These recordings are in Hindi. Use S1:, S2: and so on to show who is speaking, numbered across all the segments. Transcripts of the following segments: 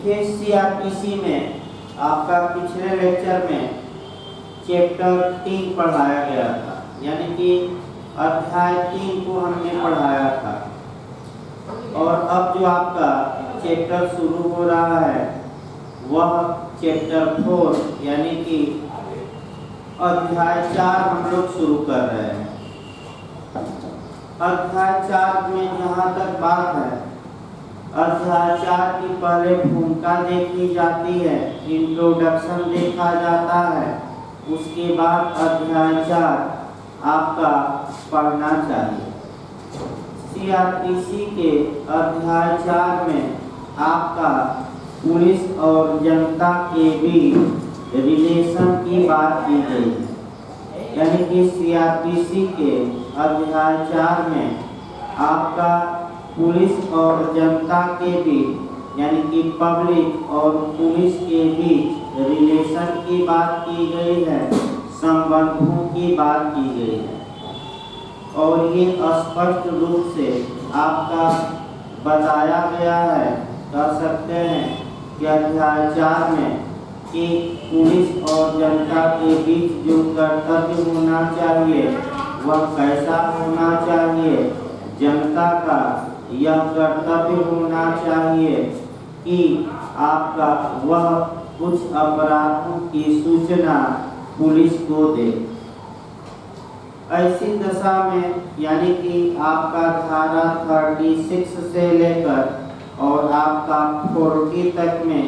S1: देखिए सीआरपीसी में आपका पिछले लेक्चर में चैप्टर 3 पढ़ाया गया था, यानी कि अध्याय 3 को हमने पढ़ाया था। और अब जो आपका चैप्टर शुरू हो रहा है वह चैप्टर 4 यानी कि अध्याय 4 हम लोग शुरू कर रहे हैं। अध्याय 4 में जहाँ तक बात है, अध्याय 4 की पहले भूमिका देखी जाती है, इंट्रोडक्शन देखा जाता है, उसके बाद अध्याय 4 आपका पढ़ना चाहिए। सीआरपीसी के अध्याय 4 में आपका पुलिस और जनता के बीच रिलेशन की बात की गई है, यानी कि सीआरपीसी के अध्याय 4 में आपका पुलिस और जनता के बीच यानी कि पब्लिक और पुलिस के बीच रिलेशन की बात की गई है, संबंधों की बात की गई है। और ये स्पष्ट रूप से आपका बताया गया है, कह सकते हैं कि अध्याय 4 में कि पुलिस और जनता के बीच जो कर्तव्य होना चाहिए वह कैसा होना चाहिए। जनता का यह कर्तव्य होना चाहिए कि आपका वह कुछ अपराधों की सूचना पुलिस को दे। ऐसी दशा में यानी कि आपका धारा 36 से लेकर और आपका 40 तक में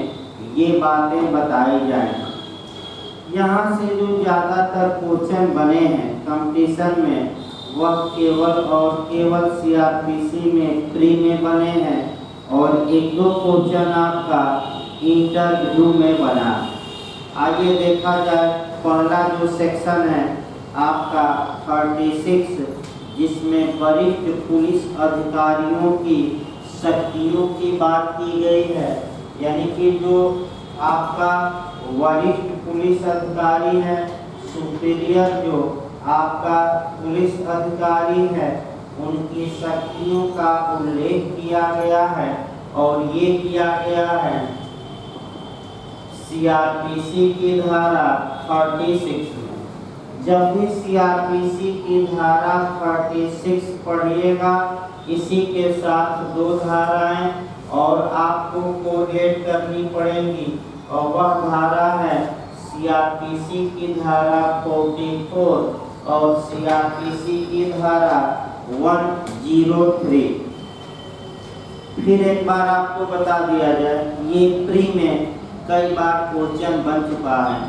S1: ये बातें बताई जाएंगी। यहाँ से जो ज़्यादातर क्वेश्चन बने हैं कंपटीशन में वह केवल और केवल सीआरपीसी में प्री में बने हैं और एक दो क्वेश्चन आपका इंटरव्यू में बना। आगे देखा जाए, पहला जो सेक्शन है आपका 36 जिसमें वरिष्ठ पुलिस अधिकारियों की शक्तियों की बात की गई है, यानी कि जो आपका वरिष्ठ पुलिस अधिकारी है, सुपीरियर जो आपका पुलिस अधिकारी है, उनकी शक्तियों का उल्लेख किया गया है। और ये किया गया है सीआरपीसी की धारा 36 में। जब भी सीआरपीसी की धारा 36 पढ़िएगा, इसी के साथ दो धाराएं और आपको कोरिलेट करनी पड़ेंगी, और वह धारा है सीआरपीसी की धारा 44 और सीआरपीसी की धारा 103। फिर एक बार आपको बता दिया जाए, ये प्री में कई बार क्वेश्चन बन चुका है।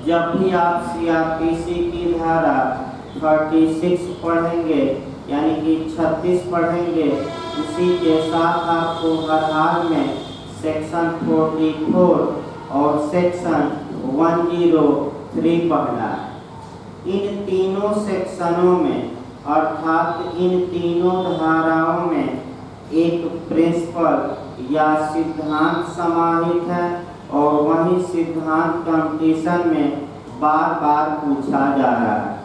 S1: जब भी आप सीआरपीसी की धारा 36 पढ़ेंगे यानी कि 36 पढ़ेंगे, उसी के साथ आपको हर हाल में सेक्शन 44 और सेक्शन 103 पढ़ना है। इन तीनों सेक्शनों में अर्थात इन तीनों धाराओं में एक प्रिंसिपल या सिद्धांत समाहित है और वही सिद्धांत कंपटीशन में बार बार पूछा जा रहा है।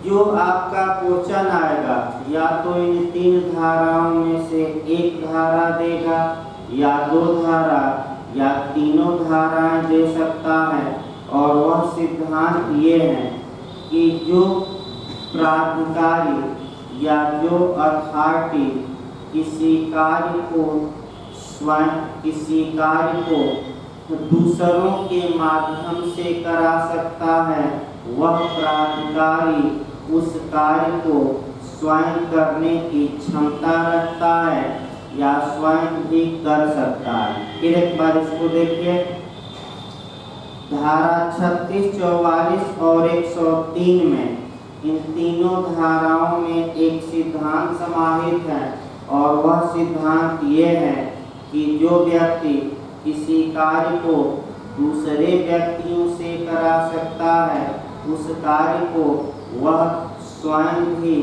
S1: जो आपका क्वेश्चन आएगा या तो इन तीन धाराओं में से एक धारा देगा या दो धारा या तीनों धाराएं दे सकता है। और वह सिद्धांत ये है कि जो प्राधिकारी या जो अथॉरिटी किसी कार्य को दूसरों के माध्यम से करा सकता है, वह प्राधिकारी उस कार्य को स्वयं करने की क्षमता रखता है या स्वयं भी कर सकता है। फिर एक बार इसको देखिए, धारा 36, 44 और 103 में इन तीनों धाराओं में एक सिद्धांत समाहित है और वह सिद्धांत ये है कि जो व्यक्ति किसी कार्य को दूसरे व्यक्तियों से करा सकता है, उस कार्य को वह स्वयं भी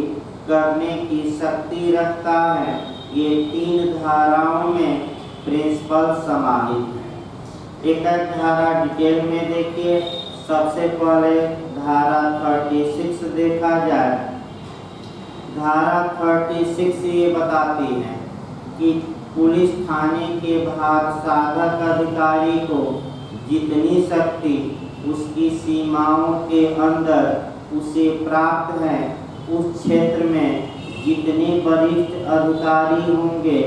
S1: करने की शक्ति रखता है। ये तीन धाराओं में प्रिंसिपल समाहित है। एक धारा डिटेल में देखिए। सबसे पहले धारा 36 देखा जाए। धारा 36 ये बताती है कि पुलिस थाने के बाहर साधक अधिकारी को जितनी शक्ति उसकी सीमाओं के अंदर उसे प्राप्त है, उस क्षेत्र में जितने वरिष्ठ अधिकारी होंगे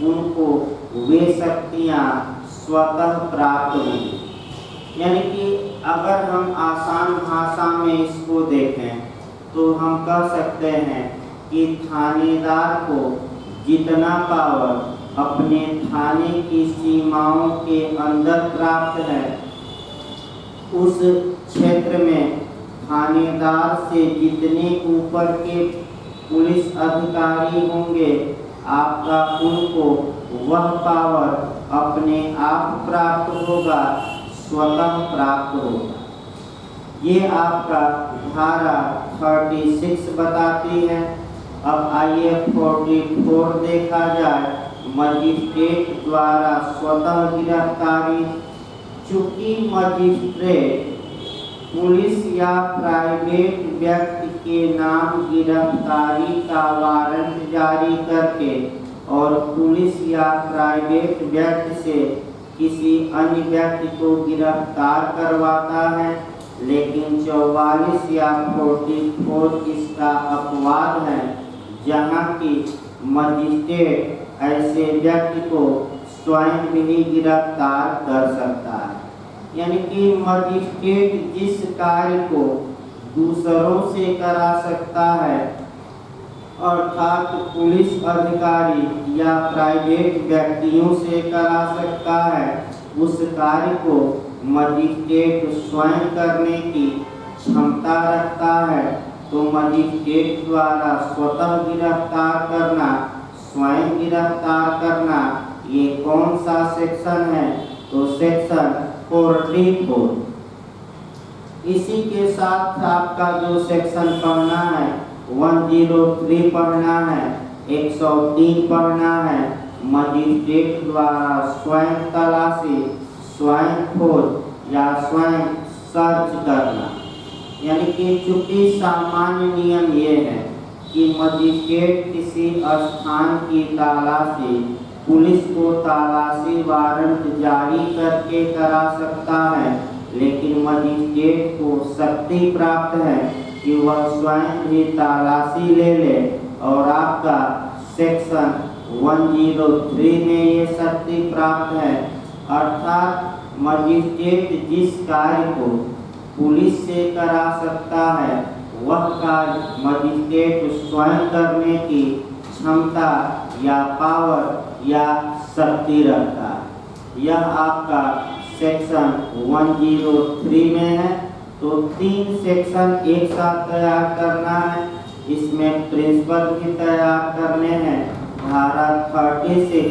S1: उनको वे शक्तियाँ स्वतः प्राप्त होंगी। यानी कि अगर हम आसान भाषा में इसको देखें तो हम कह सकते हैं कि थानेदार को जितना पावर अपने थाने की सीमाओं के अंदर प्राप्त है, उस क्षेत्र में थानेदार से जितने ऊपर के पुलिस अधिकारी होंगे आपका उनको वह पावर अपने आप प्राप्त होगा, स्वतः प्राप्त होगा। ये आपका धारा 36 बताती है। अब आइए 44 देखा जाए, मजिस्ट्रेट द्वारा स्वतः गिरफ्तारी। चूंकि मजिस्ट्रेट पुलिस या प्राइवेट व्यक्ति के नाम गिरफ्तारी का वारंट जारी करके और पुलिस या प्राइवेट व्यक्ति से किसी अन्य व्यक्ति को गिरफ्तार करवाता है, लेकिन 44 या 44 इसका अपवाद है, जहाँ की मजिस्ट्रेट ऐसे व्यक्ति को स्वयं भी गिरफ्तार कर सकता है। यानी कि मजिस्ट्रेट जिस कार्य को दूसरों से करा सकता है, अर्थात पुलिस अधिकारी या प्राइवेट व्यक्तियों से करा सकता है, उस कार्य को मजिस्ट्रेट स्वयं करने की क्षमता रखता है। तो मजिस्ट्रेट द्वारा स्वतः गिरफ्तार करना, स्वयं गिरफ्तार करना, ये कौन सा सेक्शन है? तो सेक्शन 44। इसी के साथ आपका जो सेक्शन पढ़ना है 103 पढ़ना है, 103 पढ़ना है। मजिस्ट्रेट द्वारा स्वयं तलाशी, स्वयं खोज या स्वयं सर्च करना। यानी कि चूंकि सामान्य नियम ये है कि मजिस्ट्रेट किसी स्थान की तलाशी पुलिस को तलाशी वारंट जारी करके करा सकता है, लेकिन मजिस्ट्रेट को शक्ति प्राप्त है कि वह स्वयं भी तलाशी ले ले, और आपका सेक्शन 103 में ये शक्ति प्राप्त है। अर्थात मजिस्ट्रेट जिस कार्य को पुलिस से करा सकता है, वह कार्य मजिस्ट्रेट स्वयं करने की क्षमता या पावर या शक्ति रखता है। यह आपका सेक्शन 103 में है। तो 3 सेक्शन एक साथ तैयार करना है, इसमें प्रिंसिपल भी तैयार करने हैं, धारा 36,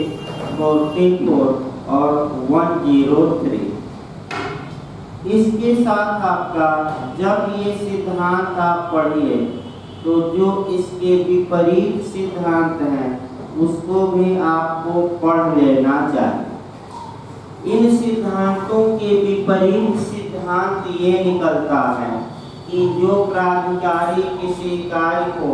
S1: 44 और 103। इसके साथ आपका जब ये सिद्धांत आप पढ़िए तो जो इसके विपरीत सिद्धांत हैं उसको भी आपको पढ़ लेना चाहिए। इन सिद्धांतों के विपरीत सिद्धांत ये निकलता है कि जो प्राधिकारी किसी कार्य को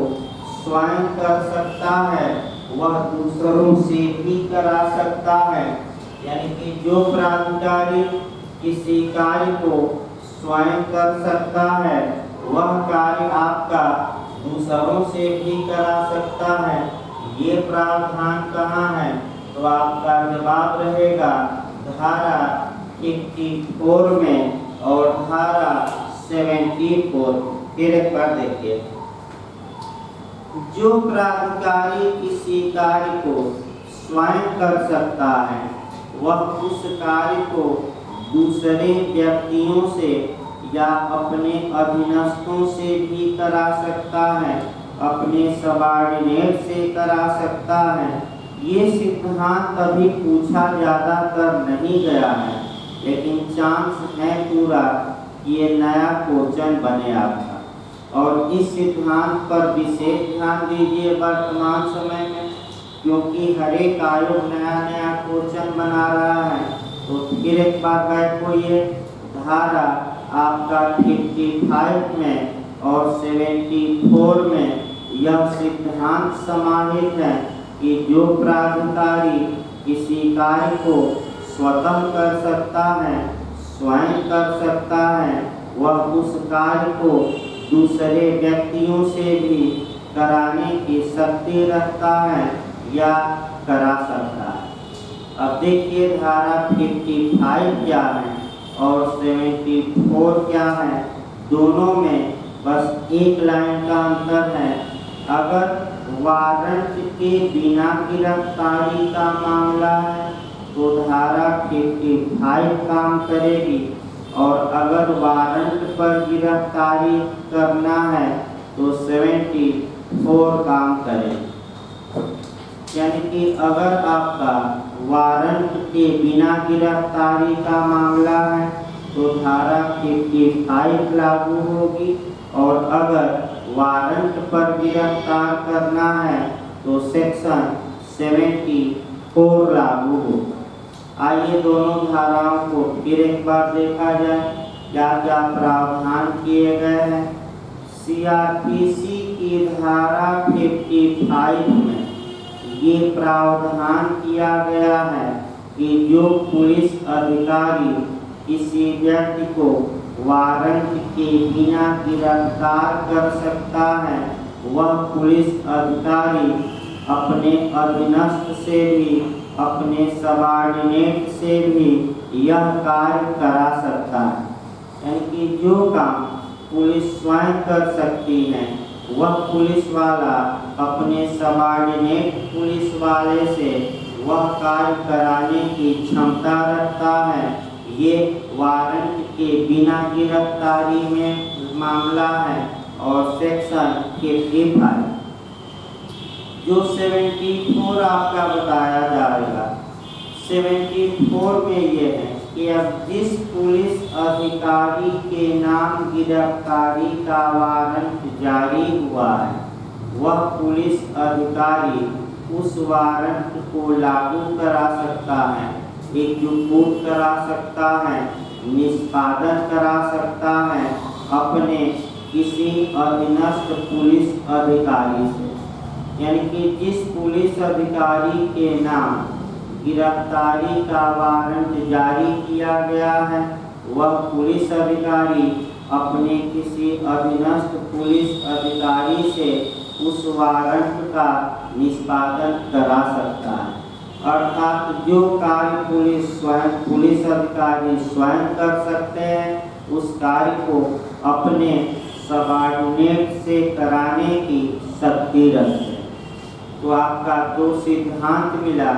S1: स्वयं कर सकता है वह दूसरों से भी करा सकता है। यानी कि जो प्राधिकारी किसी कार्य को स्वयं कर सकता है वह कार्य आपका दूसरों से भी करा सकता है। ये प्रावधान कहाँ है? तो आपका जवाब रहेगा धारा 54 में और धारा 74। फिर एक बार देखिए, जो प्राधिकारी किसी कार्य को स्वयं कर सकता है वह उस कार्य को दूसरे व्यक्तियों से या अपने अधीनस्थों से भी करा सकता है, अपने सबॉर्डिनेट से करा सकता है। ये सिद्धांत अभी पूछा ज़्यादातर नहीं गया है, लेकिन चांस है पूरा कि ये नया क्वेश्चन बने आपका। और इस सिद्धांत पर विशेष ध्यान दीजिए वर्तमान समय में, क्योंकि हर एक आयोग नया नया क्वेश्चन बना रहा है। तो फिर एक बार बैठो, ये धारा आपका 55 में और 74 में यह सिद्धांत समाहित है कि जो प्राधिकारी किसी कार्य को स्वतः कर सकता है, स्वयं कर सकता है, वह उस कार्य को दूसरे व्यक्तियों से भी कराने की शक्ति रखता है या करा सकता है। अब देखिए धारा 55 क्या है और 74 क्या है, दोनों में बस एक लाइन का अंतर है। अगर वारंट के बिना गिरफ्तारी का मामला है तो धारा 55 काम करेगी, और अगर वारंट पर गिरफ्तारी करना है तो 74 काम करेगी। यानी कि अगर आपका वारंट के बिना गिरफ्तारी का मामला है तो धारा 55 लागू होगी, और अगर वारंट पर गिरफ्तार करना है तो सेक्शन 74 लागू होगा। आइए दोनों धाराओं को फिर एक बार देखा जाए, क्या क्या प्रावधान किए गए हैं। सीआरपीसी की धारा 55 में ये प्रावधान किया गया है कि जो पुलिस अधिकारी किसी व्यक्ति को वारंट के बिना गिरफ्तार कर सकता है, वह पुलिस अधिकारी अपने अधीनस्थ से भी, अपने सबॉर्डिनेट से भी यह कार्य करा सकता है। यानी कि जो काम पुलिस स्वयं कर सकती है, वह पुलिस वाला अपने सबॉर्डिनेट पुलिस वाले से वह कार्य कराने की क्षमता रखता है। ये वारंट के बिना गिरफ्तारी में मामला है। और सेक्शन 55 जो 74 आपका बताया जाएगा, 74 में ये है कि अब जिस पुलिस अधिकारी के नाम गिरफ्तारी का वारंट जारी हुआ है, वह पुलिस अधिकारी उस वारंट को लागू करा सकता है, एग्जीक्यूट करा सकता है, निष्पादन करा सकता है अपने किसी अधीनस्थ पुलिस अधिकारी से। यानी कि जिस पुलिस अधिकारी के नाम गिरफ्तारी का वारंट जारी किया गया है, वह पुलिस अधिकारी अपने किसी अधीनस्थ पुलिस अधिकारी से उस वारंट का निष्पादन करा सकता है। अर्थात जो कार्य पुलिस अधिकारी स्वयं कर सकते हैं, उस कार्य को अपने सबॉर्डिनेट से कराने की शक्ति रखते हैं। तो आपका 2 सिद्धांत मिला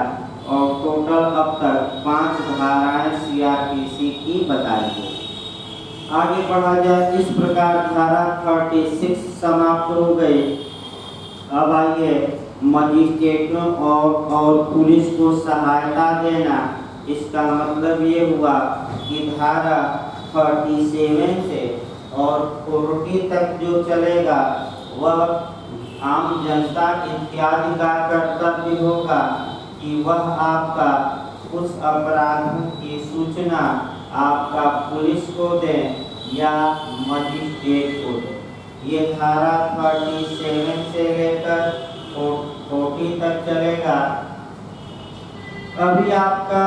S1: और टोटल अब तक 5 धाराएं सीआरपीसी की बताई गई। आगे बढ़ा जाए। इस प्रकार धारा 36 समाप्त हो गई। अब आइए मजिस्ट्रेटों और पुलिस को सहायता देना। इसका मतलब ये हुआ कि धारा 37 से और 40 तक जो चलेगा वह आम जनता इत्यादि का कर्तव्य होगा कि वह आपका उस अपराधों की सूचना आपका पुलिस को दे या मजिस्ट्रेट को दे। ये धारा 37 से लेकर 40 तक चलेगा। अभी आपका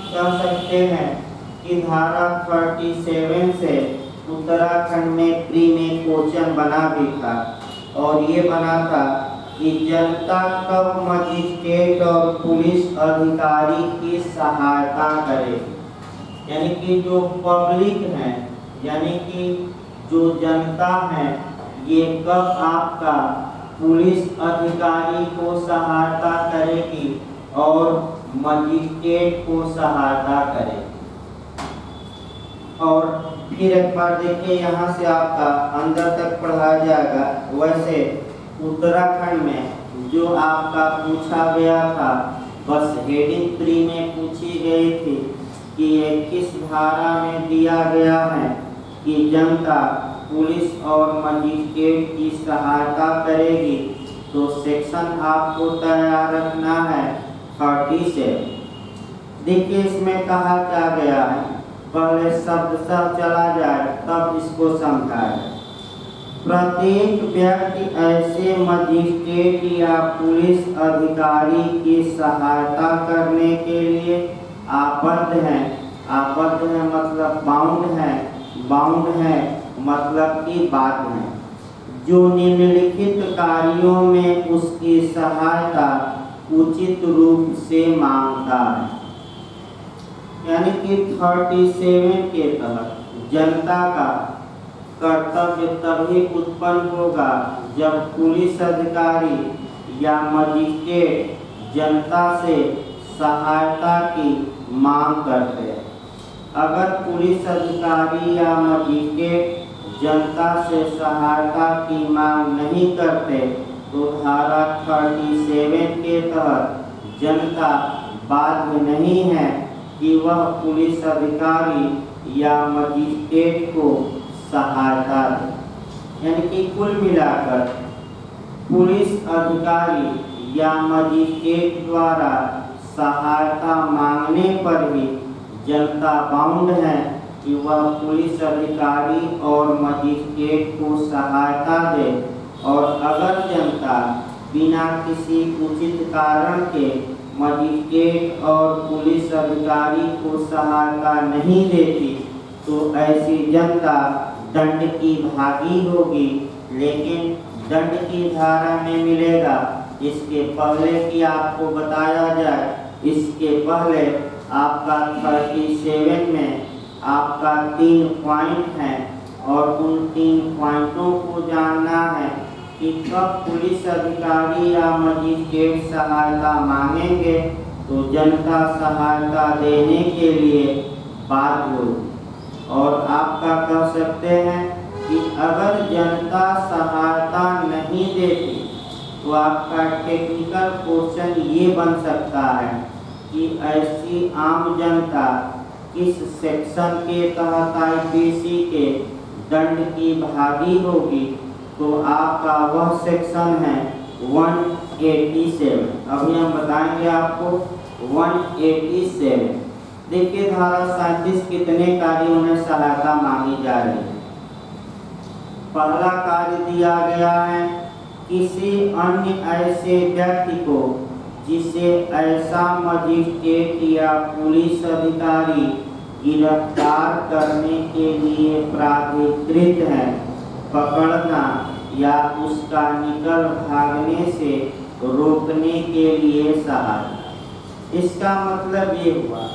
S1: कह सकते हैं कि धारा 37 से उत्तराखंड में प्री में क्वेश्चन बना भी था, और ये बना था कि जनता कब मजिस्ट्रेट और पुलिस अधिकारी की सहायता करेगी। यानी कि जो पब्लिक है, यानी कि जो जनता है, ये कब आपका पुलिस अधिकारी को सहायता करेगी और मजिस्ट्रेट को सहायता करेगी। और फिर एक बार देखिए, यहाँ से आपका अंदर तक पढ़ाया जाएगा। वैसे उत्तराखंड में जो आपका पूछा गया था, बस हेडिंग 3 में पूछी गई थी कि ये किस धारा में दिया गया है कि जनता पुलिस और मजिस्ट्रेट की सहायता करेगी। तो सेक्शन आपको तैयार रखना है 30 से। देखिए इसमें कहा क्या गया है, पहले शब्द सब चला जाए तब इसको समझाए। प्रत्येक व्यक्ति ऐसे मजिस्ट्रेट या पुलिस अधिकारी की सहायता करने के लिए आबद्ध है। आबद्ध है मतलब बाउंड है, बाउंड है मतलब कि बाध्य है, जो निम्नलिखित कार्यों में उसकी सहायता उचित रूप से मांगता है। यानी कि 37 के तहत जनता का कर्तव्य तभी उत्पन्न होगा जब पुलिस अधिकारी या मजिस्ट्रेट जनता से सहायता की मांग करते हैं। अगर पुलिस अधिकारी या मजिस्ट्रेट जनता से सहायता की मांग नहीं करते तो धारा 37 के तहत जनता बाध्य नहीं है कि वह पुलिस अधिकारी या मजिस्ट्रेट को सहायता दे। यानी कि कुल मिलाकर पुलिस अधिकारी या मजिस्ट्रेट द्वारा सहायता मांगने पर ही जनता बाउंड है कि वह पुलिस अधिकारी और मजिस्ट्रेट को सहायता दे। और अगर जनता बिना किसी उचित कारण के मजिस्ट्रेट और पुलिस अधिकारी को सहायता नहीं देती तो ऐसी जनता दंड की भागी होगी, लेकिन दंड की धारा में मिलेगा। इसके पहले कि आपको बताया जाए, इसके पहले आपका 37 में आपका 3 पॉइंट हैं और उन 3 पॉइंटों को जानना है कि कब पुलिस अधिकारी या मजिस्ट्रेट सहायता मांगेंगे तो जनता सहायता देने के लिए बाध्य होगी। और आपका कह सकते हैं कि अगर जनता सहायता नहीं देती तो आपका टेक्निकल क्वेश्चन ये बन सकता है कि ऐसी आम जनता किस सेक्शन के तहत आईपीसी के दंड की भागी होगी। तो आपका वह सेक्शन है 187। अभी हम बताएंगे आपको 187। देखिए धारा 37 कितने कार्यों में सहायता मांगी जा रही है। पहला कार्य दिया गया है किसी अन्य ऐसे व्यक्ति को जिसे ऐसा मजिस्ट्रेट या पुलिस अधिकारी गिरफ्तार करने के लिए प्राधिकृत है, पकड़ना या उसका निकल भागने से रोकने के लिए सहायता। इसका मतलब ये हुआ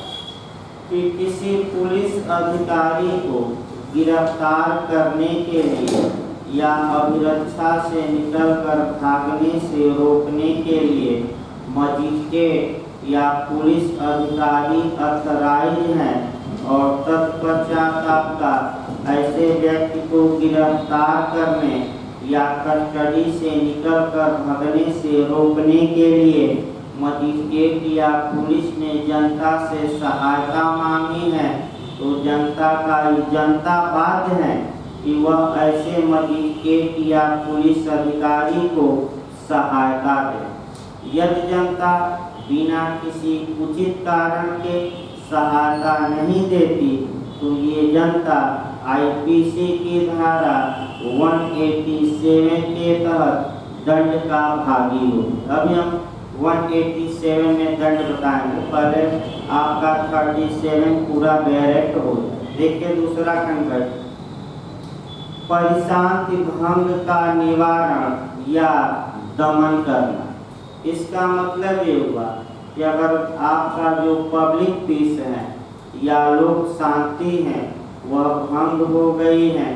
S1: कि किसी पुलिस अधिकारी को गिरफ्तार करने के लिए या अभिरक्षा से निकलकर भागने से रोकने के लिए मजिस्ट्रेट या पुलिस अधिकारी अथराइज हैं और तत्पश्चात आपका ऐसे व्यक्ति को गिरफ्तार करने या कस्टडी से निकलकर भागने से रोकने के लिए मजिस्ट्रेट या पुलिस ने जनता से सहायता मांगी है तो जनता बाध्य है कि वह ऐसे मजिस्ट्रेट या पुलिस अधिकारी को सहायता दे। यदि जनता बिना किसी उचित कारण के सहायता नहीं देती तो ये जनता आईपीसी की धारा 187 के तहत दंड का भागी हो। अभी हम 187 में दंड बताएंगे, पहले आपका 37 पूरा डायरेक्ट हो। देखिए दूसरा खंड, परिशांति भंग का निवारण या दमन करना। इसका मतलब ये हुआ कि अगर आपका जो पब्लिक पीस है या लोक शांति है वह भंग हो गई है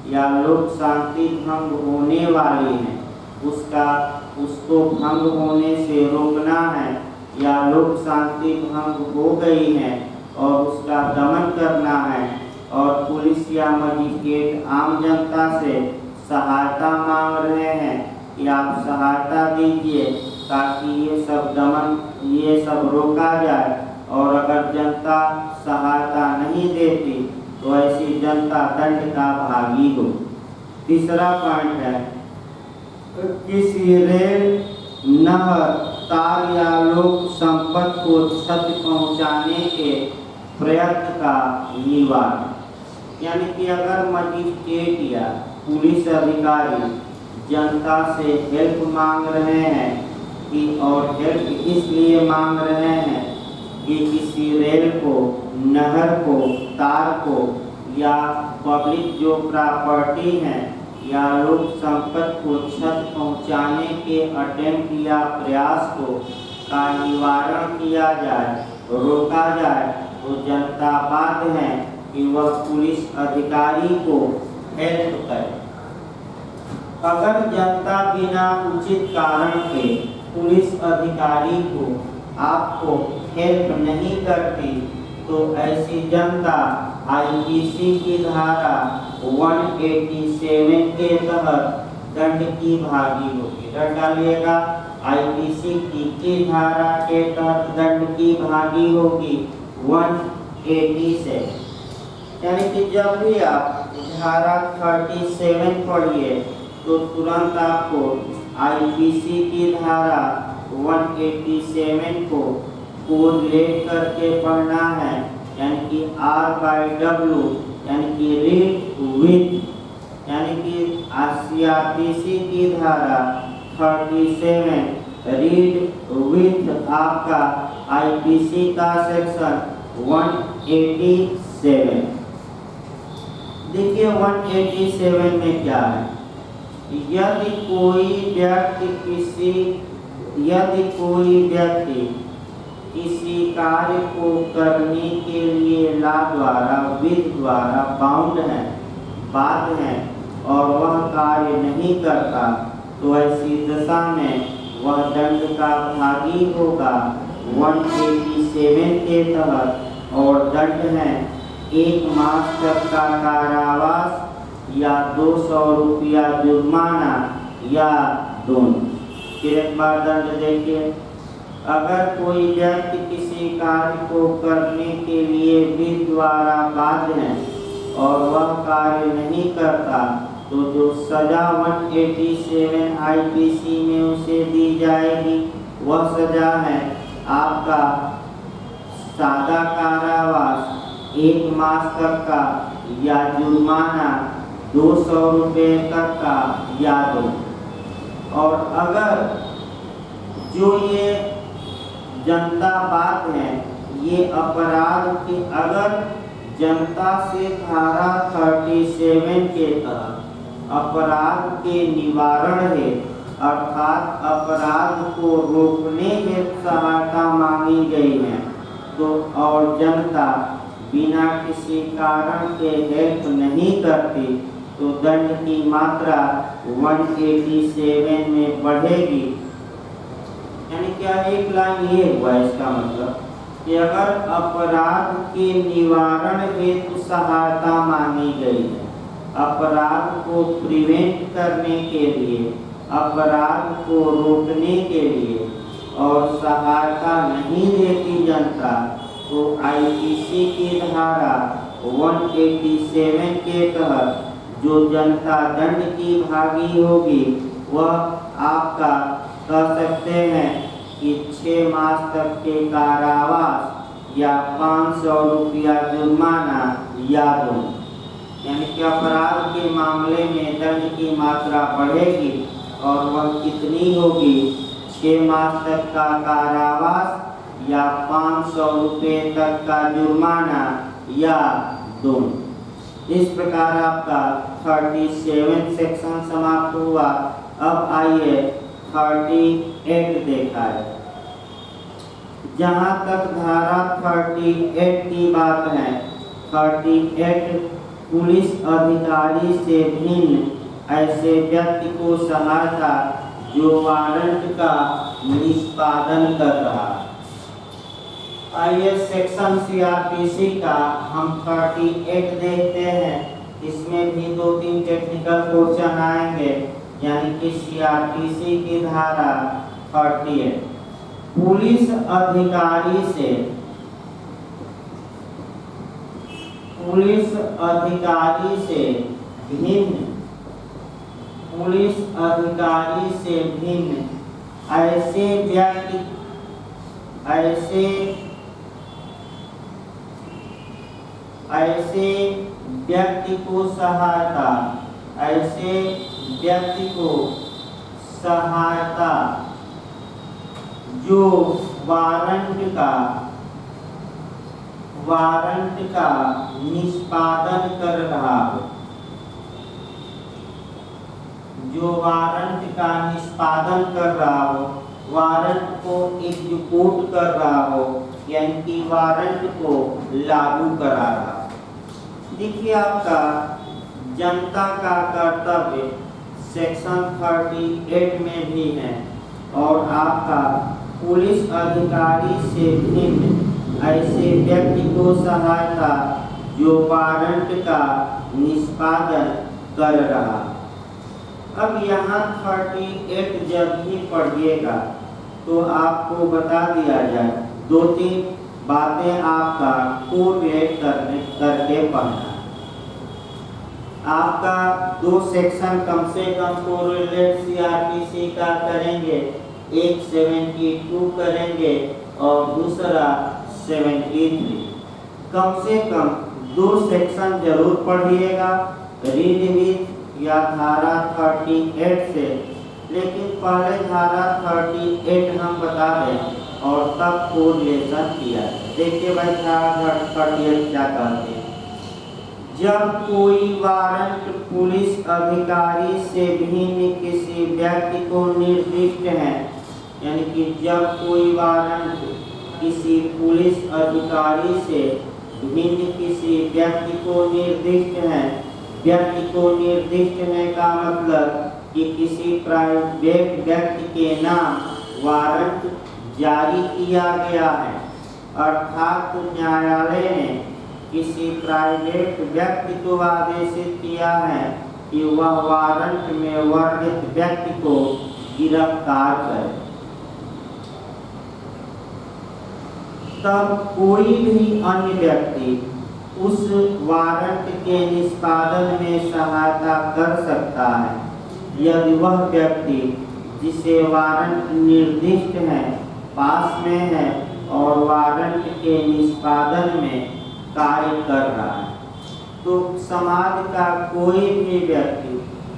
S1: या लोक शांति भंग होने वाली है, उसको भंग होने से रोकना है या लोक शांति भंग हो गई है और उसका दमन करना है और पुलिस या मजिस्ट्रेट आम जनता से सहायता मांग रहे हैं कि आप सहायता दीजिए ताकि ये सब रोका जाए। और अगर जनता सहायता नहीं देती तो ऐसी जनता दंड का भागी हो। तीसरा पॉइंट है किसी रेल, नहर, तार या लोक संपत्ति को क्षति पहुंचाने के प्रयत्न का निवारण। यानी कि अगर मजिस्ट्रेट या पुलिस अधिकारी जनता से हेल्प मांग रहे हैं कि और हेल्प इसलिए मांग रहे हैं कि किसी रेल को, नहर को, तार को या पब्लिक जो प्रॉपर्टी है या लोक संपत्ति को क्षत पहुंचाने के अटेम्प्ट या प्रयास को का निवारण किया जाए, रोका जाए, तो जनता बाध्य है कि वह पुलिस अधिकारी को हेल्प करे। अगर जनता बिना उचित कारण के पुलिस अधिकारी को आपको हेल्प नहीं करती तो ऐसी जनता आईपीसी की धारा 187 के तहत दंड की भागी होगी। रट डालिएगा, आईपीसी की धारा के तहत दंड की भागी होगी 187। यानी कि जब भी आप धारा 37 पढ़िए तो तुरंत आपको आईपीसी की धारा 187 को कोरिलेट करके पढ़ना है, यानी कि R/W, यानी कि रीड विथ, यानी कि सीआरपीसी की धारा 37 रीड विथ आपका आईपीसी का सेक्शन 187। देखिए 187 में क्या है, यदि कोई व्यक्ति किसी कार्य को करने के लिए लॉ द्वारा, विधि द्वारा बाउंड है, बाध्य है और वह कार्य नहीं करता तो ऐसी दशा में वह दंड का भागी होगा 187 के तहत और दंड है 1 मास तक का कारावास या 200 रुपया जुर्माना या दोनों। फिर एक बार दंड देखिए, अगर कोई व्यक्ति किसी कार्य को करने के लिए विधि द्वारा बाध्य है और वह कार्य नहीं करता तो जो सजा 187 आईपीसी में उसे दी जाएगी वह सजा है आपका सादा कारावास 1 मास तक का या जुर्माना 200 रुपये तक का या दो। और अगर जो ये जनता बात है, ये अपराध की अगर जनता से धारा 37 के तहत अपराध के निवारण है अर्थात अपराध को रोकने हेतु सहायता मांगी गई है तो और जनता बिना किसी कारण के हेल्प नहीं करती तो दंड की मात्रा 187 में बढ़ेगी। यानी क्या, एक लाइन ये हुआ इसका मतलब कि अगर अपराध के निवारण हेतु सहायता मांगी गई है, अपराध को प्रिवेंट करने के लिए, अपराध को रोकने के लिए और सहायता नहीं देती जनता तो आईपीसी की धारा 187 के तहत जो जनता दंड की भागी होगी वह आपका कह सकते हैं कि 6 मास तक के कारावास या 500 रुपया जुर्माना या दोनों। यानी कि अपराध के मामले में दंड की मात्रा बढ़ेगी और वह कितनी होगी, 6 मास तक का कारावास या 500 रुपये तक का जुर्माना या दोनों। इस प्रकार आपका 37 सेक्शन समाप्त हुआ। अब आइए 38 देखा है। जहाँ तक धारा 38 की बात है, 38 पुलिस अधिकारी से भिन्न ऐसे व्यक्ति को सहायता जो वारंट का निष्पादन कर रहा है। आइए सेक्शन सीआरपीसी का हम 38 देखते हैं। इसमें भी 2-3 टेक्निकल क्वेश्चन आएंगे। यानी कि सीआरपीसी की धारा 38 पुलिस अधिकारी से भिन्न ऐसे व्यक्ति को सहायता ऐसे व्यक्ति को सहायता जो वारंट का निष्पादन कर रहा हो, जो वारंट का निष्पादन कर रहा हो, वारंट को एग्जीक्यूट कर रहा हो, यानी कि वारंट को लागू करा रहा हो। देखिए आपका जनता का कर्तव्य सेक्शन 38 में भी है और आपका पुलिस अधिकारी से भिन्न ऐसे व्यक्ति को सहायता जो वारंट का निष्पादन कर रहा। अब यहाँ 38 जब भी पढ़िएगा तो आपको बता दिया जाए, 2-3 बातें आपका कोरिलेट करके पढ़ना। आपका 2 सेक्शन कम से कम कोरिलेट सीआरपीसी का करेंगे, एक 72 करेंगे और दूसरा 73। कम से कम 2 सेक्शन जरूर पढ़िएगा रीड विथ या धारा 38 से, लेकिन पहले धारा 38 हम बता दें और तब कोरिलेशन किया। देखिए भाई धारा 38 क्या कहते हैं। जब कोई वारंट पुलिस अधिकारी से भिन्न किसी व्यक्ति को निर्दिष्ट है, यानी कि जब कोई वारंट किसी पुलिस अधिकारी से भिन्न किसी व्यक्ति को निर्दिष्ट है, व्यक्ति को निर्दिष्ट है का मतलब कि किसी प्राइवेट व्यक्ति के नाम वारंट जारी किया गया है, अर्थात न्यायालय ने किसी प्राइवेट व्यक्ति को आदेशित किया है कि वह वारंट में वर्णित व्यक्ति को गिरफ्तार करे। तब कोई भी अन्य व्यक्ति उस वारंट के निष्पादन में सहायता कर सकता है यदि वह व्यक्ति जिसे वारंट निर्दिष्ट है पास में है और वारंट के निष्पादन में कार्य कर रहा है। तो समाज का कोई भी व्यक्ति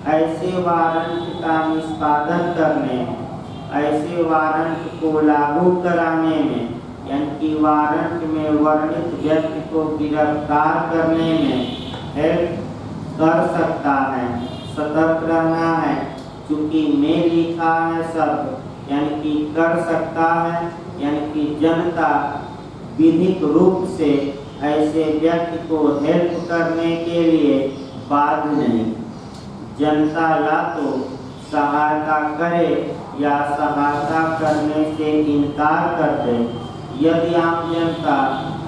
S1: ऐसे वारंट का निष्पादन करने, ऐसे वारंट को लागू कराने में, यानी कि वारंट में वर्णित व्यक्ति को गिरफ्तार करने में हेल्प कर सकता है। सतर्क रहना है, चूंकि में लिखा है शब्द, यानी कि कर सकता है, यानी कि जनता विधिक रूप से ऐसे व्यक्ति को हेल्प करने के लिए बाध्य नहीं। जनता या तो सहायता करे या सहायता करने से इनकार कर दे। यदि आम जनता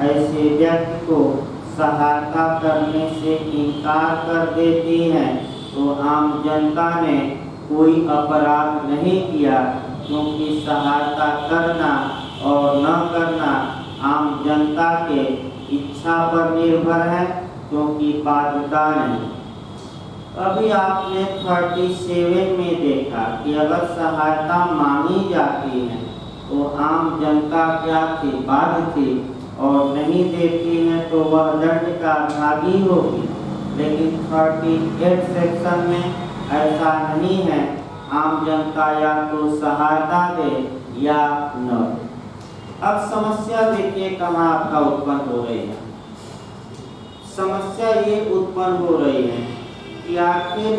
S1: ऐसे व्यक्ति को सहायता करने से इनकार कर देती है तो आम जनता ने कोई अपराध नहीं किया, क्योंकि सहायता करना और न करना आम जनता के इच्छा पर निर्भर है, क्योंकि बाध्यता नहीं। अभी आपने 37 में देखा कि अगर सहायता मांगी जाती है तो आम जनता क्या थी, बाध्य थी, और नहीं देती है तो वह दंड का भागी होगी। लेकिन 38 सेक्शन में ऐसा नहीं है, आम जनता या तो सहायता दे या न दे। अब समस्या देखिए कहाँ आपका उत्पन्न हो रही है। समस्या ये उत्पन्न हो रही है कि आखिर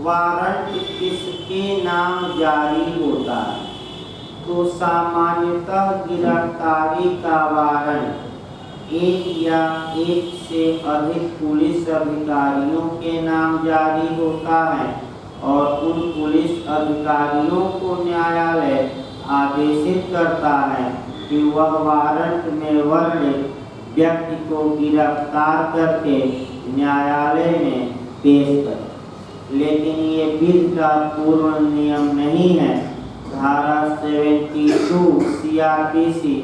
S1: वारंट किसके नाम जारी होता है। तो सामान्यतः गिरफ्तारी का वारंट एक या एक से अधिक पुलिस अधिकारियों के नाम जारी होता है और उन पुलिस अधिकारियों को न्यायालय आदेशित करता है कि वह वारंट में वर्णित व्यक्ति को गिरफ्तार करके न्यायालय में पेश करे। लेकिन ये विधि का पूर्ण नियम नहीं है। धारा 72 सीआरपीसी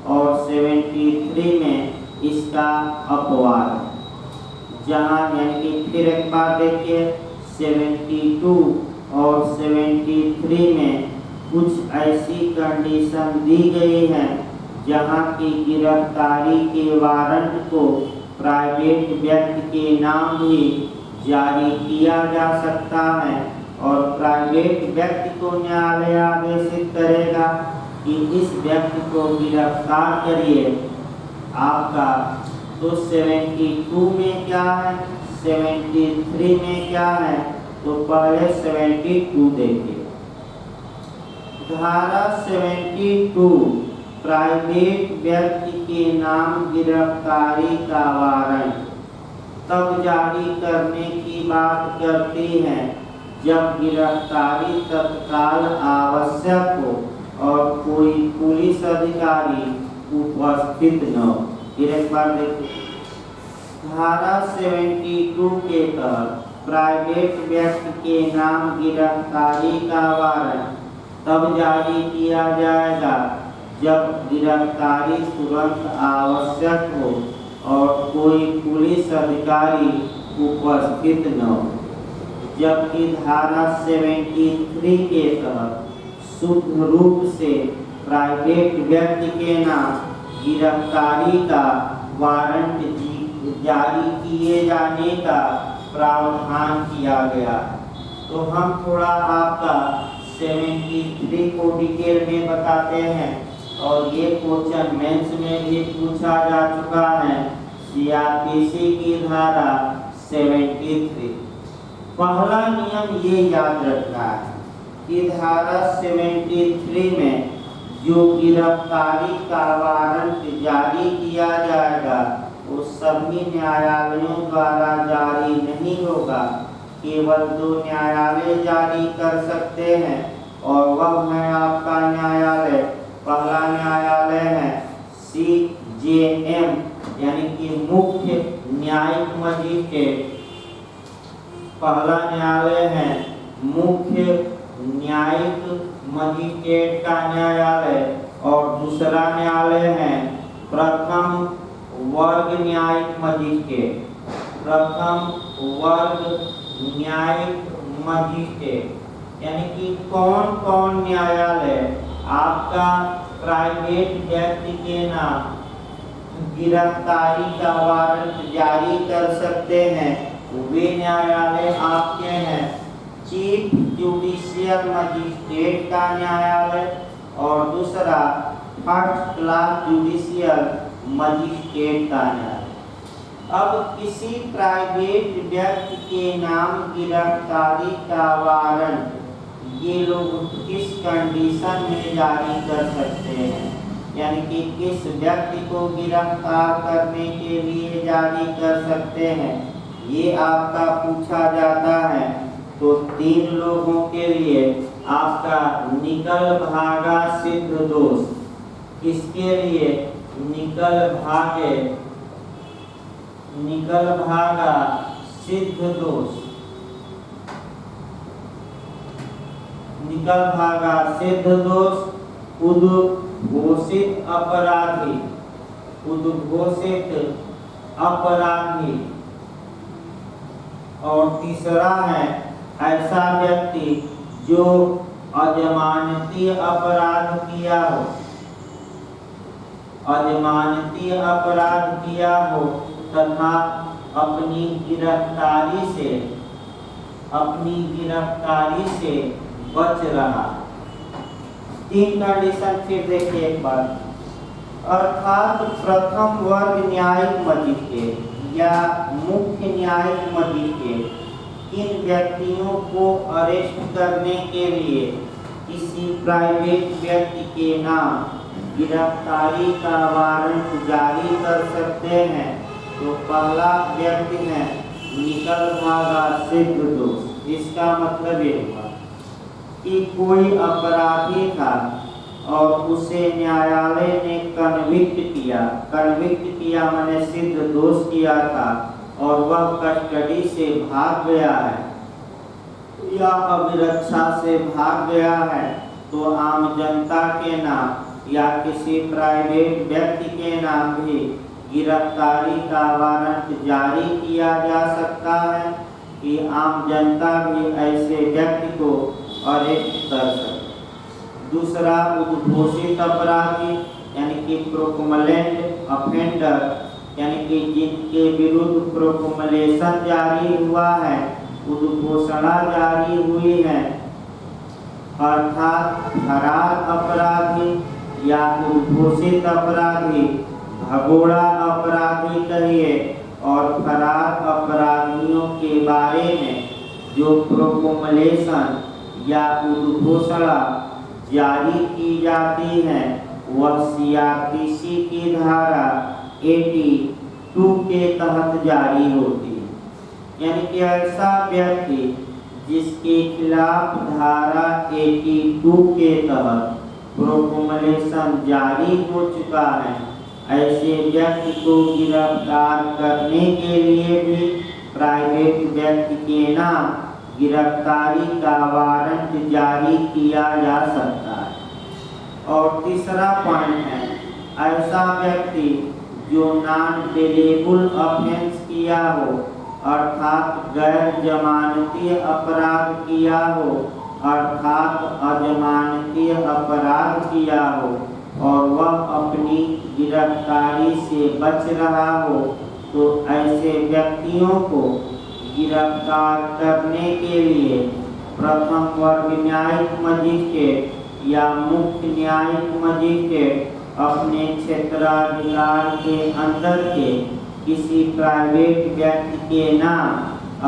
S1: और 73 में इसका अपवाद है। जहाँ यानी कि फिर एक बार देखिए 72 और 73 में कुछ ऐसी कंडीशन दी गई है जहाँ की गिरफ्तारी के वारंट को प्राइवेट व्यक्ति के नाम भी जारी किया जा सकता है और प्राइवेट व्यक्ति को न्यायालय आदेशित करेगा कि इस व्यक्ति को गिरफ्तार करिए आपका। तो 72 में क्या है, 73 में क्या है, तो पहले 72 देखिए। धारा 72 प्राइवेट व्यक्ति के नाम गिरफ्तारी का वारंट तब जारी करने की बात करती है जब गिरफ्तारी तत्काल आवश्यक हो और कोई पुलिस अधिकारी उपस्थित न हो। फिर एक बार देखिए, धारा 72 के तहत प्राइवेट व्यक्ति के नाम गिरफ्तारी का वारंट तब जारी किया जाएगा जब गिरफ्तारी तुरंत आवश्यक हो और कोई पुलिस अधिकारी उपस्थित न हो। जबकि धारा 73 के तहत शुद्ध रूप से प्राइवेट व्यक्ति के नाम गिरफ्तारी का वारंट जारी किए जाने का प्रावधान किया गया। तो हम थोड़ा आपका 73 को डिटेल में बताते हैं और ये क्वेश्चन मेंस में भी पूछा जा चुका है। सीआरपीसी की धारा 73। पहला नियम ये याद रखना है कि धारा 73 में जो गिरफ्तारी का वारंट जारी किया जाएगा वो सभी न्यायालयों द्वारा जारी नहीं होगा। केवल 2 न्यायालय जारी कर सकते हैं और वह है आपका न्यायालय, पहला न्यायालय है CJM यानी कि मुख्य न्यायिक मजिस्ट्रेट। पहला न्यायालय है मुख्य न्यायिक मजिस्ट्रेट का न्यायालय और दूसरा न्यायालय है प्रथम वर्ग न्यायिक मजिस्ट्रेट। प्रथम वर्ग न्यायिक मजिस्ट्रेट यानी कि कौन कौन न्यायालय आपका प्राइवेट व्यक्ति के नाम गिरफ्तारी का वारंट जारी कर सकते हैं, वे न्यायालय आपके हैं चीफ जुडिशियल मजिस्ट्रेट का न्यायालय और दूसरा फर्स्ट क्लास जुडिशियल मजिस्ट्रेट का न्यायालय। अब किसी प्राइवेट व्यक्ति के नाम गिरफ्तारी का वारंट ये लोग किस कंडीशन में जारी कर सकते हैं, यानी कि किस व्यक्ति को गिरफ्तार करने के लिए जारी कर सकते हैं, ये आपका पूछा जाता है। तो 3 लोगों के लिए आपका निकल भागा सिद्ध दोष, किसके लिए निकल भागा सिद्ध दोष, निकल भागा सिद्ध दोष उद्घोषित अपराधी और तीसरा है ऐसा व्यक्ति जो अजमानती अपराध किया हो तथा अपनी गिरफ्तारी से बच रहा। 3 कंडीशन फिर देखिए एक बार। अर्थात प्रथम वर्ग न्यायिक मजिस्ट्रेट या मुख्य न्यायिक मजिस्ट्रेट इन व्यक्तियों को अरेस्ट करने के लिए किसी प्राइवेट व्यक्ति के नाम गिरफ्तारी का वारंट जारी कर सकते हैं। तो पहला व्यक्ति है निकल भागा सिद्ध दोष। इसका मतलब ये हुआ कि कोई अपराधी था और उसे न्यायालय ने कन्विक्ट किया माने सिद्ध दोष किया था और वह कस्टडी से भाग गया है या अभिरक्षा से भाग गया है, तो आम जनता के नाम या किसी प्राइवेट व्यक्ति के नाम भी गिरफ्तारी का वारंट जारी किया जा सकता है कि आम जनता भी ऐसे व्यक्ति को अरेस्ट कर सके। दूसरा उद्घोषित अपराधी यानी कि प्रोक्लेम्ड ऑफेंडर यानी कि जिनके विरुद्ध प्रोक्लेमेशन जारी हुआ है, उद्घोषणा जारी हुई है, अर्थात फरार अपराधी या उद्घोषित अपराधी, भगोड़ा अपराधी कहिए, और फरार अपराधियों के बारे में जो प्रोक्लेमेशन या उद्घोषणा जारी की जाती है वह सीआरपीसी की धारा 82 के तहत जारी होती है। यानी कि ऐसा व्यक्ति जिसके खिलाफ धारा 82 के तहत प्रोक्लेमेशन जारी हो चुका है, ऐसे व्यक्ति को गिरफ्तार करने के लिए भी प्राइवेट व्यक्ति के नाम गिरफ्तारी का वारंट जारी किया जा सकता है। और तीसरा पॉइंट है, ऐसा व्यक्ति जो नॉन बेलेबल ऑफेंस किया हो, अर्थात गैर जमानती अपराध किया हो, अर्थात अजमानती अपराध किया हो और वह अपनी गिरफ्तारी से बच रहा हो, तो ऐसे व्यक्तियों को गिरफ्तार करने के लिए प्रथम वर्ग न्यायिक मजिस्ट्रेट या मुख्य न्यायिक मजिस्ट्रेट अपने क्षेत्राधिकार के अंदर के किसी प्राइवेट व्यक्ति के नाम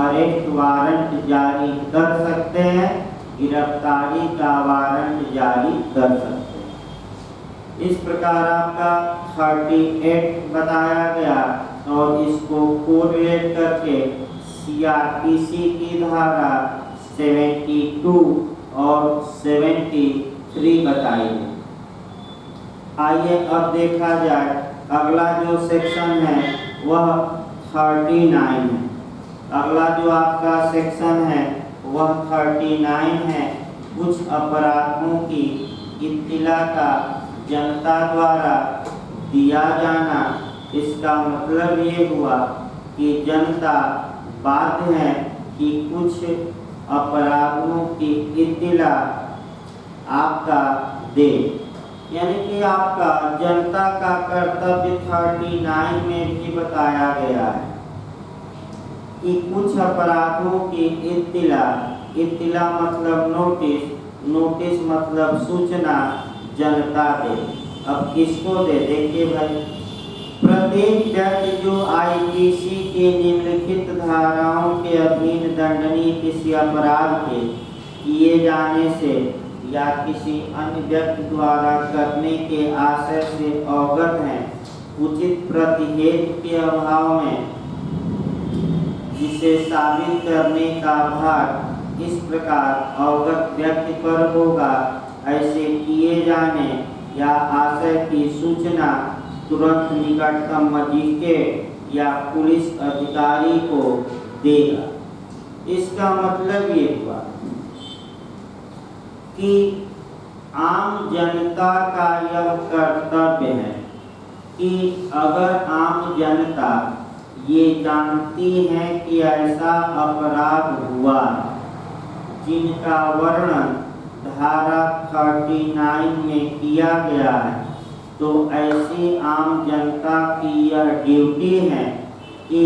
S1: अरेस्ट वारंट जारी कर सकते हैं, गिरफ्तारी का वारंट जारी कर सकते हैं। इस प्रकार आपका 38 बताया गया और इसको कोरिलेट करके सीआरपीसी की धारा 72 और 73 बताई है। आइए अब देखा जाए अगला जो सेक्शन है वह 39 है। अगला जो आपका सेक्शन है वह 39 है। कुछ अपराधों की इत्तिला का जनता द्वारा दिया जाना। इसका मतलब ये हुआ कि जनता बाध्य है कि कुछ अपराधों की इत्तिला आपका दे। यानी कि आपका जनता का कर्तव्य 39 में भी बताया गया है कि कुछ अपराधों की इत्तिला मतलब नोटिस, नोटिस मतलब सूचना जनता दे। अब किसको दे, देखिए भाई, प्रत्येक व्यक्ति जो आईपीसी के निम्नलिखित धाराओं के अधीन दंडनीय किसी अपराध के किए जाने से या किसी अन्य व्यक्ति द्वारा करने के आशय से अवगत हैं, उचित प्रतिहेतु के अभाव में जिसे साबित करने का भार इस प्रकार अवगत व्यक्ति पर होगा, ऐसे किए जाने या आशय की सूचना तुरंत निकटतम मजिस्ट्रेट या पुलिस अधिकारी को देगा। इसका मतलब ये हुआ कि आम जनता का यह कर्तव्य है कि अगर आम जनता ये जानती है कि ऐसा अपराध हुआ जिनका वर्णन धारा 39 में किया गया है, तो ऐसी आम जनता की यह ड्यूटी है कि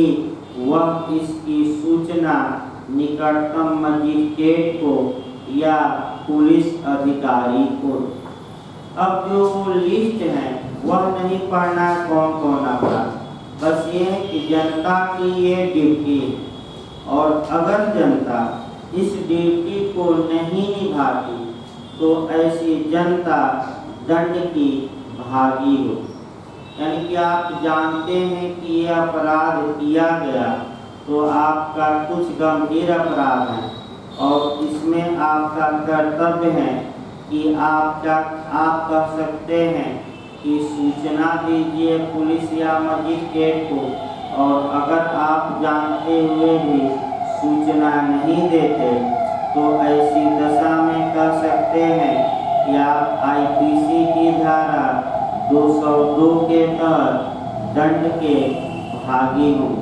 S1: वह इसकी सूचना निकटतम मजिस्ट्रेट को या पुलिस अधिकारी को। अब जो लिस्ट है वह नहीं पढ़ना कौन कौन अपराध, बस ये है कि जनता की ये ड्यूटी है। और अगर जनता इस ड्यूटी को नहीं निभाती तो ऐसी जनता दंड की भागी हो। यानी कि आप जानते हैं कि ये अपराध किया गया तो आपका कुछ गंभीर अपराध है और इसमें आपका कर्तव्य है कि आप कह सकते हैं कि सूचना दीजिए पुलिस या मजिस्ट्रेट को। और अगर आप जानते हुए भी सूचना नहीं देते तो ऐसी दशा में कह सकते हैं कि आप आईपीसी की धारा 202 के तहत दंड के भागी हों।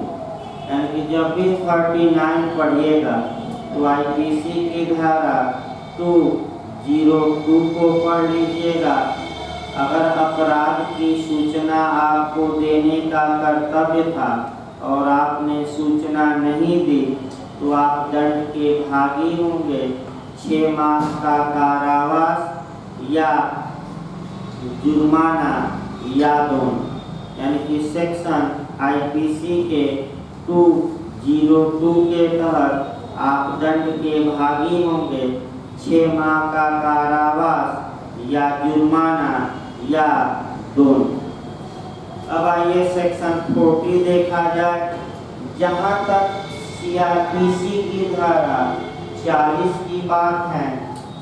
S1: यानी कि जब भी 39 पढ़िएगा तो आईपीसी की धारा 202 को पढ़ लीजिएगा। अगर अपराध की सूचना आपको देने का कर्तव्य था और आपने सूचना नहीं दी तो आप दंड के भागी होंगे। 6 माह का कारावास या जुर्माना या दोनों। यानी कि सेक्शन आईपीसी के 202 के तहत आप दंड के भागी होंगे। 6 माह का कारावास या जुर्माना या दोनों। अब आइए सेक्शन 40 देखा जाए। जहाँ तक सीआरपीसी की धारा 40 की बात है,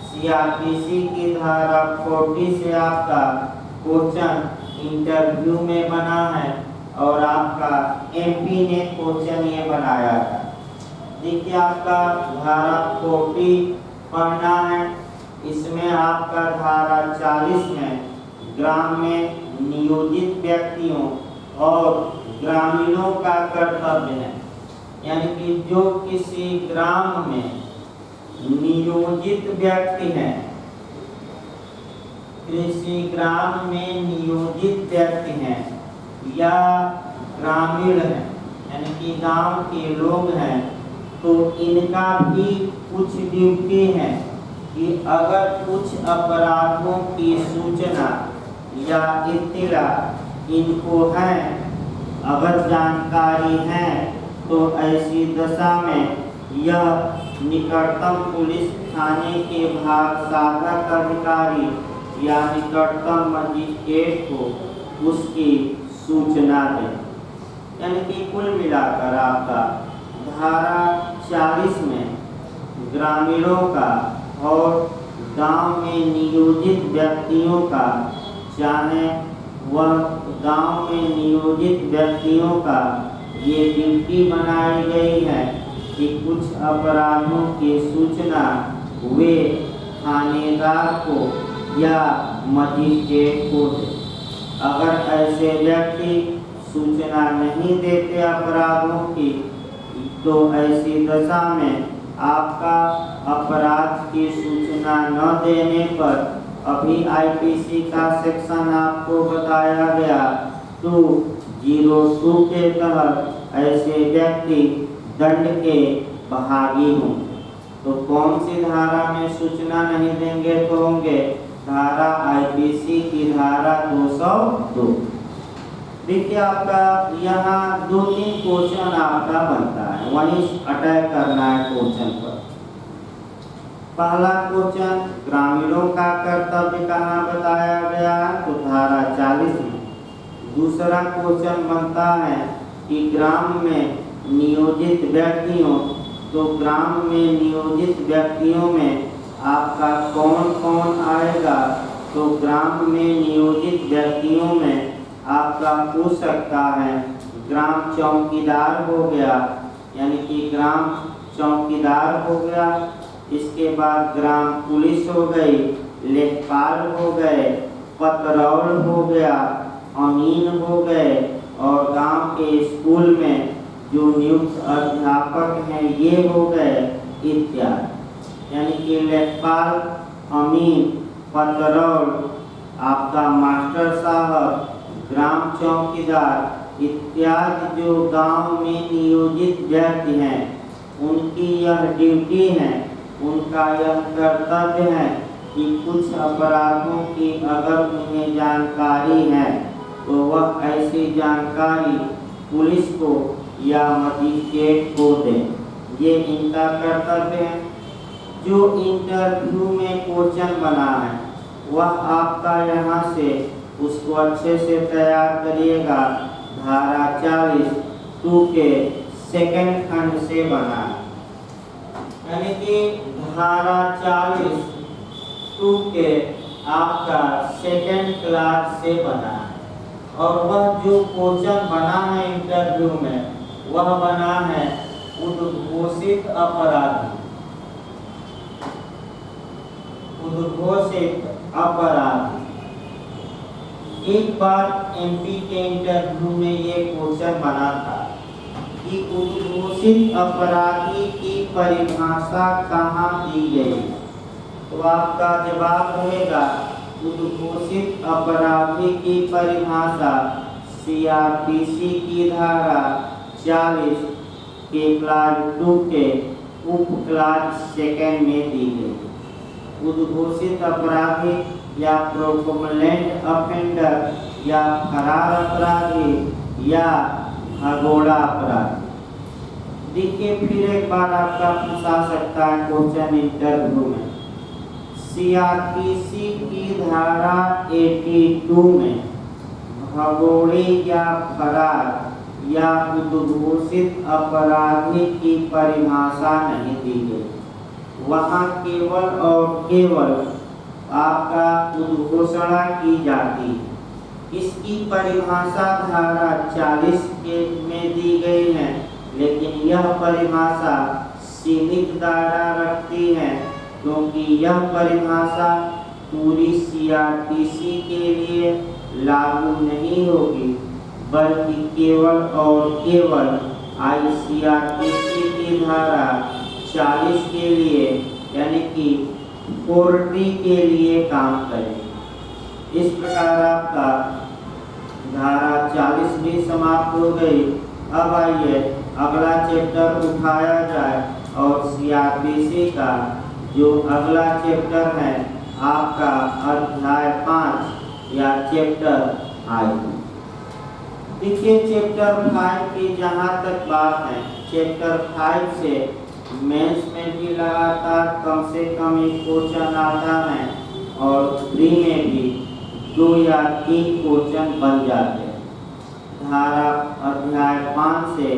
S1: सीआरपीसी की धारा 40 से आपका क्वेश्चन इंटरव्यू में बना है और आपका एमपी ने क्वेश्चन ये बनाया था। देखिए आपका धारा 40 पढ़ना है। इसमें आपका धारा 40 में ग्राम में नियोजित व्यक्तियों और ग्रामीणों का कर्तव्य है। यानी कि जो किसी ग्राम में नियोजित व्यक्ति हैं, किसी ग्राम में नियोजित व्यक्ति हैं या ग्रामीण हैं, यानी कि गांव के लोग हैं, तो इनका भी कुछ ड्यूटी है कि अगर कुछ अपराधों की सूचना या इत्तला इनको है, अगर जानकारी है, तो ऐसी दशा में यह निकटतम पुलिस थाने के भाग साधक अधिकारी या निकटतम मजिस्ट्रेट को उसकी सूचना दें। यानी कि कुल मिलाकर आपका धारा 40 में ग्रामीणों का और गांव में नियोजित व्यक्तियों का, चाहे वह गांव में नियोजित व्यक्तियों का ये ड्यूटी बनाई गई है कि कुछ अपराधों की सूचना वे थानेदार को या मजिस्ट्रेट को दे। अगर ऐसे व्यक्ति सूचना नहीं देते अपराधों की, तो ऐसी दशा में आपका अपराध की सूचना न देने पर अभी आईपीसी का सेक्शन आपको बताया गया 202 के तहत ऐसे व्यक्ति दंड के भागी हों। तो कौन सी धारा में सूचना नहीं देंगे तो होंगे धारा आईपीसी की धारा 202। देखिए आपका यहाँ 2-3 क्वेश्चन आपका बनता है, वहीं अटैक करना है क्वेश्चन पर। पहला क्वेश्चन ग्रामीणों का कर्तव्य कहाँ बताया गया है, तो धारा 40 में। दूसरा क्वेश्चन बनता है कि ग्राम में नियोजित व्यक्तियों, तो ग्राम में नियोजित व्यक्तियों में आपका कौन कौन आएगा, तो ग्राम में नियोजित व्यक्तियों में आपका पूछ सकता है ग्राम चौकीदार हो गया, यानी कि ग्राम चौकीदार हो गया। इसके बाद ग्राम पुलिस हो गई, लेखपाल हो गए, पतरौल हो गया, अमीन हो गए, और गांव के स्कूल में जो नियुक्त अध्यापक हैं ये हो गए इत्यादि। यानी कि लेखपाल, अमीन, पतरौल, आपका मास्टर साहब, ग्राम चौकीदार इत्यादि जो गांव में नियोजित व्यक्ति हैं, उनकी यह ड्यूटी है, उनका यह कर्तव्य है कि कुछ अपराधों की अगर उन्हें जानकारी है तो वह ऐसी जानकारी पुलिस को या मजिस्ट्रेट को दें। ये इनका कर्तव्य है। जो इंटरव्यू में क्वेश्चन बना है वह आपका यहाँ से उसको अच्छे से तैयार करिएगा। धारा 40(2) के सेकंड खंड से बना, यानी कि धारा 40(2) के आपका सेकंड क्लास से बना है। और वह जो क्वेश्चन बना है इंटरव्यू में, वह बना है उद्घोषित अपराधी। उद्घोषित अपराधी। एक बार एमपी के इंटरव्यू में ये क्वेश्चन बना था कि उद्घोषित अपराधी की परिभाषा कहाँ दी गई, तो आपका जवाब रहेगा उद्घोषित अपराधी की परिभाषा सीआरपीसी की धारा 40 के क्लास 2 के उप क्लास 2 में दी गई। उद्घोषित अपराधी या प्रोकोमलेंट अफेंडर या फरार अपराधी या भगोड़ा अपराधी। देखिए फिर एक बार आपका फंसा सकता है क्वेश्चन इंटरव्यू में। सीआरपीसी की धारा 82 में भगोड़े या फरार या उद्घोषित अपराधी की परिभाषा नहीं दी गई। वहाँ केवल और केवल आपका उद्घोषणा की जाती है। इसकी परिभाषा धारा 40 में दी गई है, लेकिन यह परिभाषा सीमित दायरा रखती है, क्योंकि यह परिभाषा पूरी सीआरपीसी के लिए लागू नहीं होगी, बल्कि केवल और केवल आईसीआरपीसी की धारा 40 के लिए यानी कि 40 के लिए काम करेगी। इस प्रकार आपका धारा 40 भी समाप्त हो गई। अब आइए अगला चैप्टर उठाया जाए और सीआरपीसी का जो अगला चैप्टर है आपका अध्याय 5 या चैप्टर 5। देखिए चैप्टर 5 की जहाँ तक बात है, चैप्टर 5 से मेंस में भी लगातार कम से कम एक क्वेश्चन आता है और प्री में भी 2 या 3 क्वेश्चन बन जाते हैं। धारा अध्याय 5 से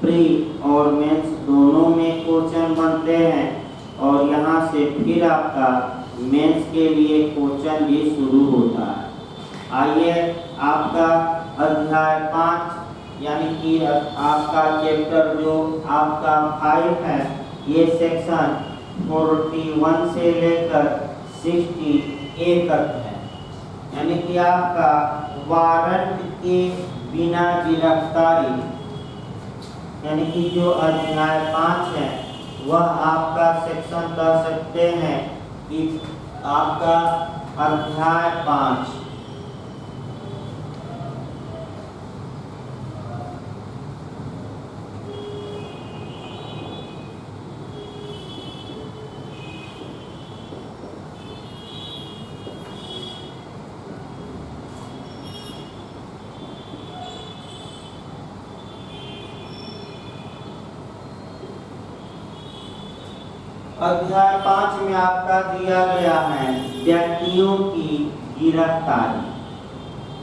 S1: प्री और मेंस दोनों में क्वेश्चन बनते हैं और यहाँ से फिर आपका मेंस के लिए क्वेश्चन भी शुरू होता है। आइए आपका अध्याय 5 यानी कि आपका चैप्टर जो आपका 5 है, ये सेक्शन 41 से लेकर 60A तक है। यानी कि आपका वारंट के बिना गिरफ्तारी, यानी कि जो अध्याय 5 है वह आपका सेक्शन कह सकते हैं कि आपका अध्याय 5 अध्याय 5 में आपका दिया गया है व्यक्तियों की गिरफ्तारी।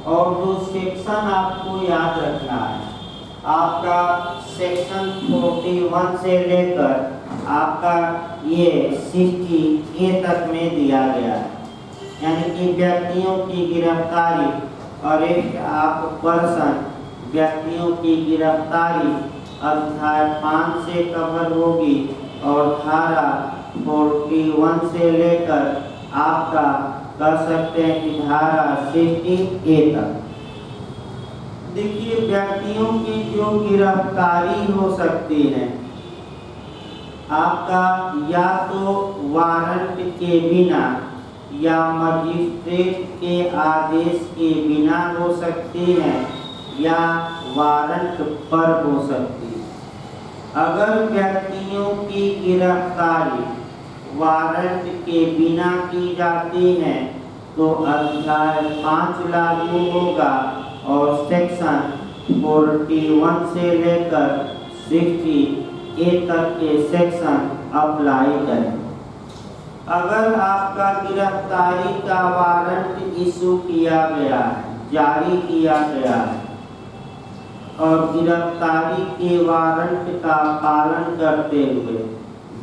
S1: और जो सेक्शन आपको याद रखना है, आपका सेक्शन 41 से लेकर आपका ये 60A तक में दिया गया है। यानी कि व्यक्तियों की गिरफ्तारी, अरेस्ट ऑफ पर्सन, व्यक्तियों की गिरफ्तारी अध्याय 5 से कवर होगी और धारा 41 से लेकर आपका कह सकते हैं कि धारा 60A तक। देखिए व्यक्तियों की जो गिरफ्तारी हो सकती है आपका या तो वारंट के बिना या मजिस्ट्रेट के आदेश के बिना हो सकती है या वारंट पर हो सकती है। अगर व्यक्तियों की गिरफ्तारी वारंट के बिना की जाती है तो अध्याय 5 लागू होगा और सेक्शन 41 से लेकर 60A तक के सेक्शन अप्लाई करें। अगर आपका गिरफ्तारी का वारंट इशू किया गया है, जारी किया गया है और गिरफ्तारी के वारंट का पालन करते हुए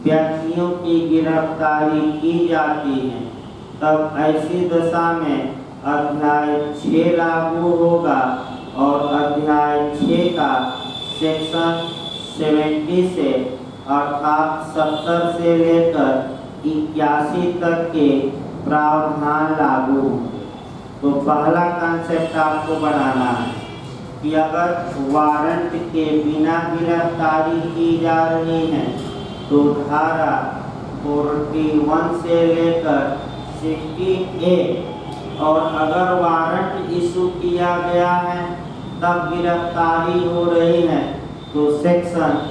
S1: व्यक्तियों की गिरफ्तारी की जाती है, तब ऐसी दशा में अध्याय 6 लागू होगा और अध्याय 6 का सेक्शन 70 से अर्थात 70 से लेकर 81 तक के प्रावधान लागू होंगे। तो पहला कंसेप्ट आपको बनाना है कि अगर वारंट के बिना गिरफ्तारी की जा रही है तो धारा 41 से लेकर 60A और अगर वारंट इशू किया गया है तब गिरफ्तारी हो रही है तो सेक्शन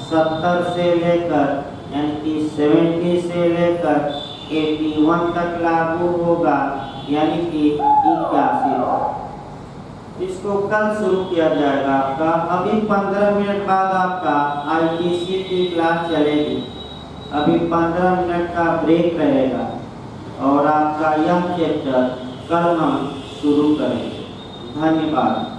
S1: 70 से लेकर यानी कि 70 से लेकर 81 तक लागू होगा, यानी कि 81 तक। इसको कल शुरू किया जाएगा आपका। अभी 15 मिनट बाद आपका आईपीसी की क्लास चलेगी। अभी 15 मिनट का ब्रेक रहेगा और आपका यह चैप्टर कल हम शुरू करेंगे। धन्यवाद।